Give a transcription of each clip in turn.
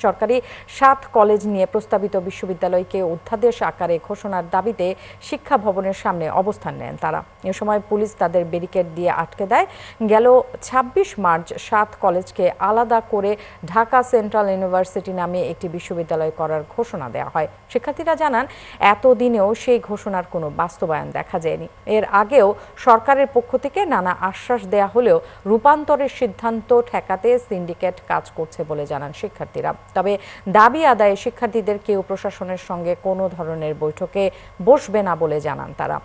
সরকারি 7 কলেজ নিয়ে প্রস্তাবিত বিশ্ববিদ্যালয়কে অধ্যাদেশ আকারে ঘোষণার দাবিতে শিক্ষা ভবনের সামনে অবস্থান নেন তারা। এ সময় পুলিশ তাদের ব্যারিকেড দিয়ে আটকে দেয়। গেল ২৬ মার্চ 7 কলেজকে আলাদা করে ঢাকা সেন্ট্রাল ইউনিভার্সিটি নামে একটি বিশ্ববিদ্যালয় করার ঘোষণা দেওয়া হয়। শিক্ষার্থীরা জানান, এতদিনেও সেই ঘোষণার কোনো বাস্তবায়ন দেখা যায়নি। এর আগেও সরকারের পক্ষ থেকে নানা আশ্বাস দেয়া হলেও রূপান্তরের সিদ্ধান্ত ঠেকাতে সিন্ডিকেট কাজ করছে বলে জানান শিক্ষার্থীরা। তবে দাবি আদায়ে শিক্ষার্থীদের কেউ প্রশাসনের সঙ্গে কোনো ধরনের বৈঠকে বসবে না বলে জানান তারা।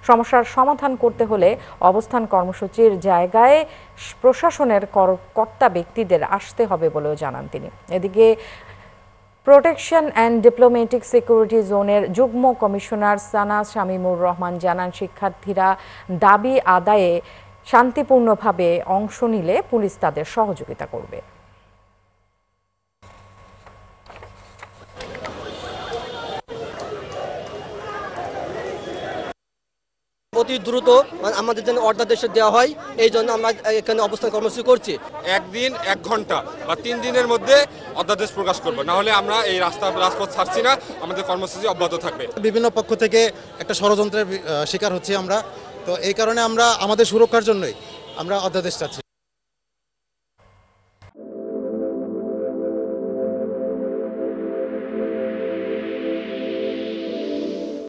সমস্যার সমাধান করতে হলে অবস্থান কর্মসূচির জায়গায় প্রশাসনের কর্তা ব্যক্তিদের আসতে হবে বলেও জানান তিনি। এদিকে প্রোটেকশন অ্যান্ড ডিপ্লোম্যাটিক সিকিউরিটি জোনের যুগ্ম কমিশনার সানা শামীমুর রহমান জানান, শিক্ষার্থীরা দাবি আদায়ে শান্তিপূর্ণভাবে অংশ নিলে পুলিশ তাদের সহযোগিতা করবে। অতি দ্রুত আমাদের জন্য অর্ডার দেওয়া হয়, এই জন্য আমরা এখানে অবস্থান কর্মসূচি করছি। একদিন 1 ঘন্টা বা 3 দিনের মধ্যে অধ্যাদেশ প্রকাশ করবো, না হলে আমরা এই রাজপথ ছাড়ছি না, আমাদের কর্মসূচি অব্যাহত থাকবে। বিভিন্ন পক্ষ থেকে একটা ষড়যন্ত্রের শিকার হচ্ছি আমরা, তো এই কারণে আমরা আমাদের সুরক্ষার জন্যই আমরা অধ্যাদেশ চাচ্ছি।